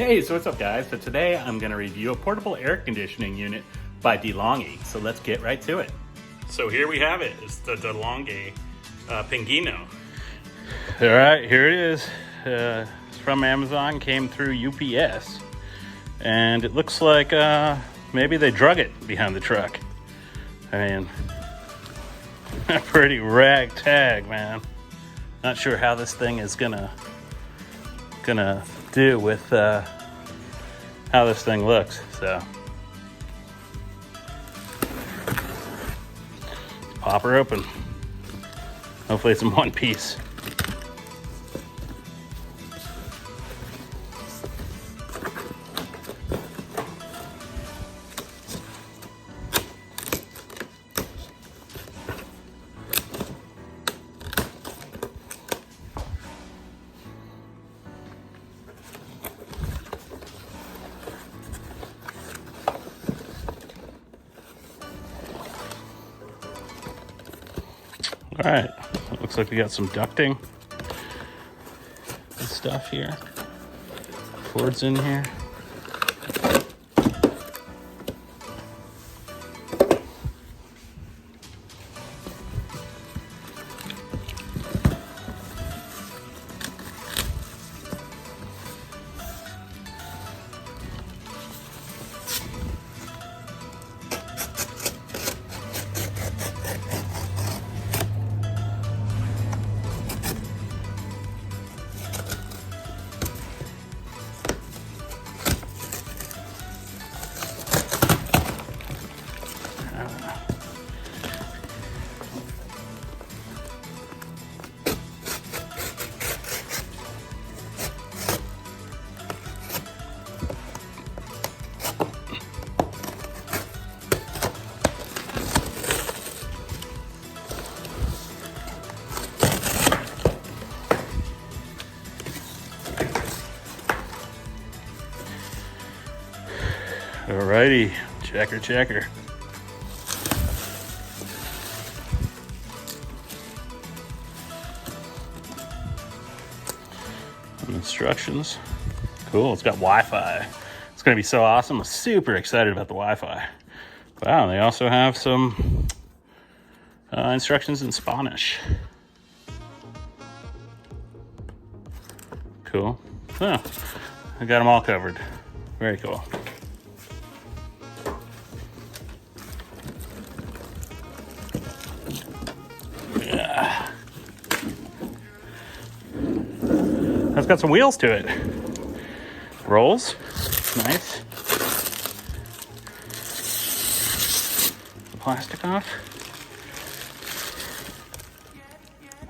Hey, so what's up guys? So today I'm going to review a portable air conditioning unit by DeLonghi. So let's get right to it. So here we have it. It's the DeLonghi Pinguino. All right, here it is. It's from Amazon, came through UPS. And it looks like maybe they drug it behind the truck. I mean, pretty ragtag, man. Not sure how this thing is gonna do with how this thing looks. So pop her open. Hopefully it's in one piece. All right, it looks like we got some ducting and stuff here. Cords in here. Alrighty, checker. Instructions. Cool, it's got Wi-Fi. It's gonna be so awesome. I'm super excited about the Wi-Fi. Wow, they also have some instructions in Spanish. Cool. Oh, I got them all covered. Very cool. Yeah. That's got some wheels to it. Rolls. Nice. The plastic off.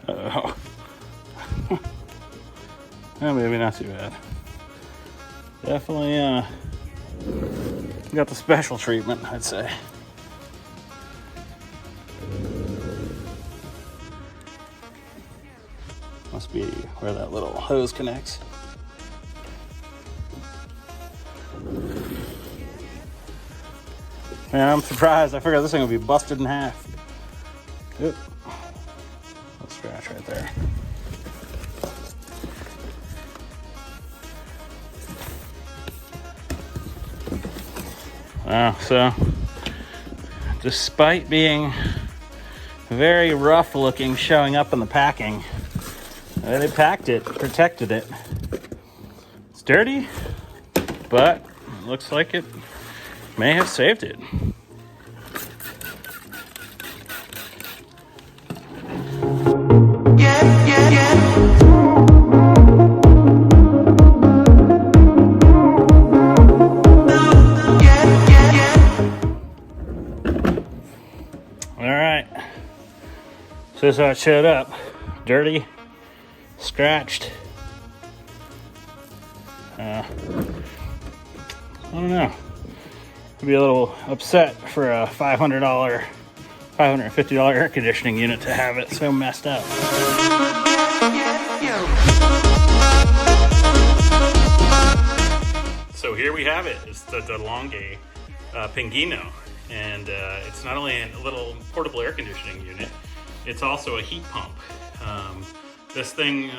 Oh. Oh, maybe not too bad. Definitely got the special treatment, I'd say. Must be where that little hose connects. Man, I'm surprised. I figured this thing would be busted in half. Oop. Little scratch right there. Wow, so despite being very rough looking showing up in the packing, they packed it, protected it. It's dirty, but it looks like it may have saved it. All right, so this is how it showed up. Dirty, scratched. I don't know. I'd be a little upset for a $550 air conditioning unit to have it so messed up. So here we have it. It's the DeLonghi Pinguino. And it's not only a little portable air conditioning unit, it's also a heat pump. This thing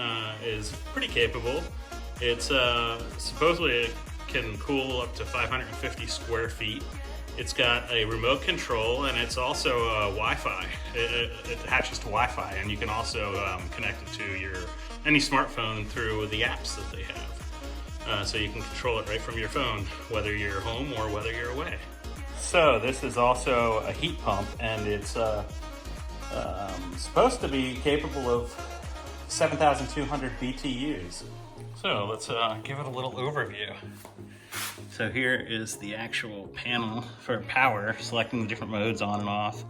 is pretty capable. It's supposedly can cool up to 550 square feet. It's got a remote control, and it's also Wi-Fi. It attaches to Wi-Fi, and you can also connect it to any smartphone through the apps that they have. So you can control it right from your phone, whether you're home or whether you're away. So this is also a heat pump, and it's supposed to be capable of 7,200 BTUs. So let's give it a little overview. So here is the actual panel for power, selecting the different modes on and off.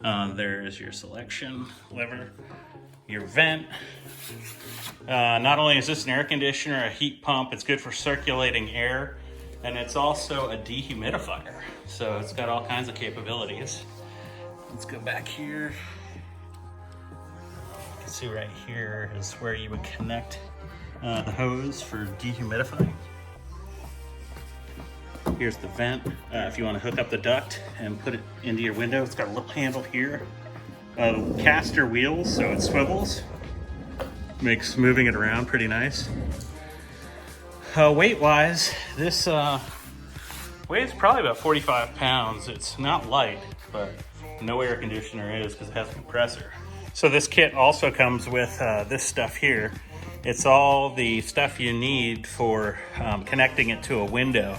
There's your selection lever, your vent. Not only is this an air conditioner, a heat pump, it's good for circulating air, and it's also a dehumidifier. So it's got all kinds of capabilities. Let's go back here. You can see right here is where you would connect the hose for dehumidifying. Here's the vent. If you want to hook up the duct and put it into your window, it's got a little handle here. Caster wheels, so it swivels. Makes moving it around pretty nice. Weight-wise, this weighs probably about 45 pounds. It's not light, but no air conditioner is because it has a compressor. So this kit also comes with this stuff here. It's all the stuff you need for connecting it to a window.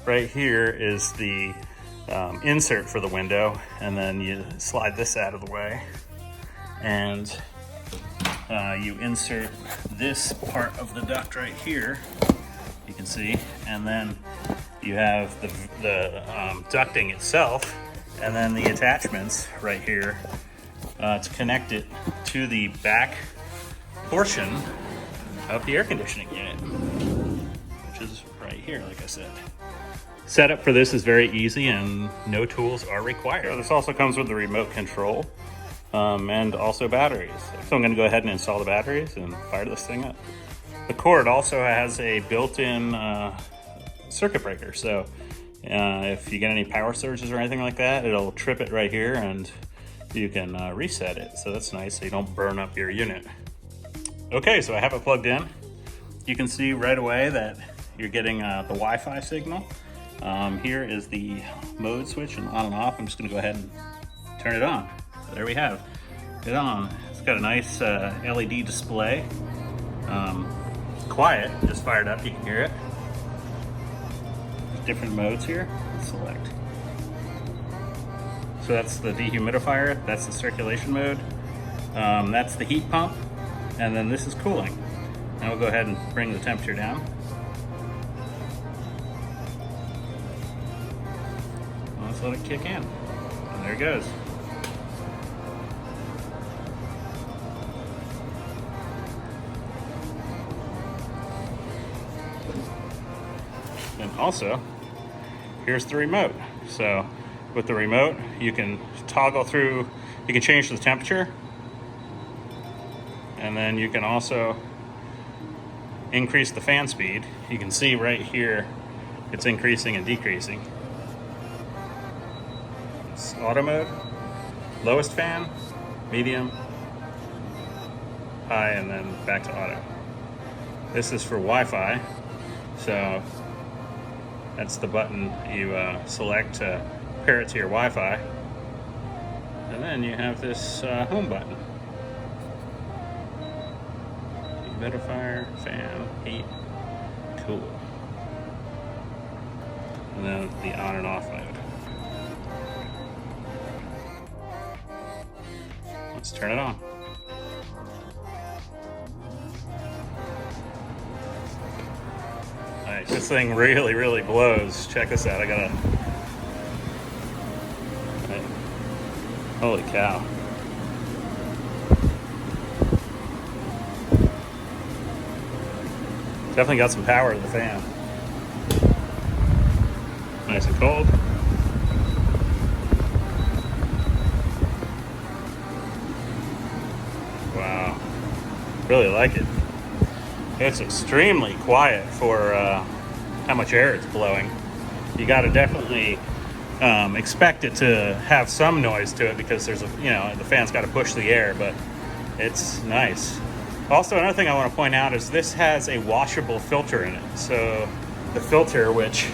Right here is the insert for the window, and then you slide this out of the way, and you insert this part of the duct right here, you can see, and then you have the ducting itself, and then the attachments right here to connect it to the back portion of the air conditioning unit, which is right here, like I said. Setup for this is very easy and no tools are required. This also comes with the remote control and also batteries. So I'm going to go ahead and install the batteries and fire this thing up. The cord also has a built-in circuit breaker, so if you get any power surges or anything like that, it'll trip it right here and you can reset it. So that's nice, so you don't burn up your unit. Okay, so I have it plugged in. You can see right away that you're getting the Wi-Fi signal. Here is the mode switch and on and off. I'm just gonna go ahead and turn it on. So there we have it on. It's got a nice LED display. Quiet, just fired up, you can hear it. There's different modes here. Let's select. So that's the dehumidifier, that's the circulation mode. That's the heat pump, and then this is cooling. Now we'll go ahead and bring the temperature down. Let's let it kick in. And there it goes. And also, here's the remote. So with the remote, you can toggle through, you can change the temperature, and then you can also increase the fan speed. You can see right here, it's increasing and decreasing. It's auto mode, lowest fan, medium, high, and then back to auto. This is for Wi-Fi, so that's the button you select to pair it to your Wi-Fi. And then you have this home button. Humidifier, fan, heat, cool. And then the on and off mode. Let's turn it on. Alright, this thing really, really blows. Check this out. I gotta. Right. Holy cow. Definitely got some power to the fan. Nice and cold. Wow. Really like it. It's extremely quiet for how much air it's blowing. You got to definitely expect it to have some noise to it because there's the fan's got to push the air, but it's nice. Also, another thing I want to point out is this has a washable filter in it. So the filter, which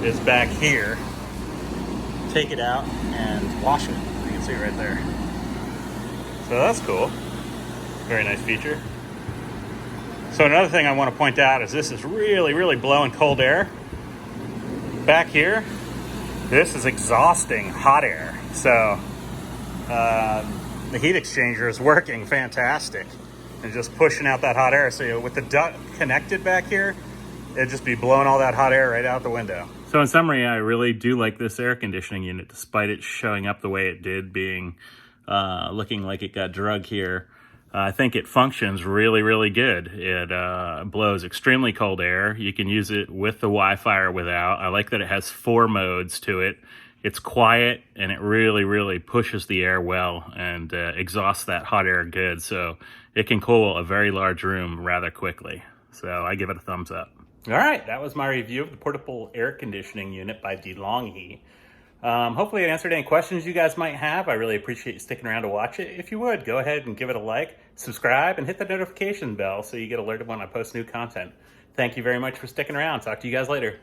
is back here, take it out and wash it. You can see right there. So that's cool. Very nice feature. So another thing I want to point out is this is really blowing cold air. Back here, this is exhausting hot air. So the heat exchanger is working fantastic and just pushing out that hot air. So with the duct connected back here, it'd just be blowing all that hot air right out the window. So in summary, I really do like this air conditioning unit, despite it showing up the way it did, being looking like it got drug here. I think it functions really good. It blows extremely cold air. You can use it with the Wi-Fi or without. I like that it has 4 modes to it. It's quiet and it really pushes the air well and exhausts that hot air good. So it can cool a very large room rather quickly. So I give it a thumbs up. All right, that was my review of the portable air conditioning unit by DeLonghi. Hopefully it answered any questions you guys might have. I really appreciate you sticking around to watch it. If you would, go ahead and give it a like, subscribe, and hit the notification bell so you get alerted when I post new content. Thank you very much for sticking around. Talk to you guys later.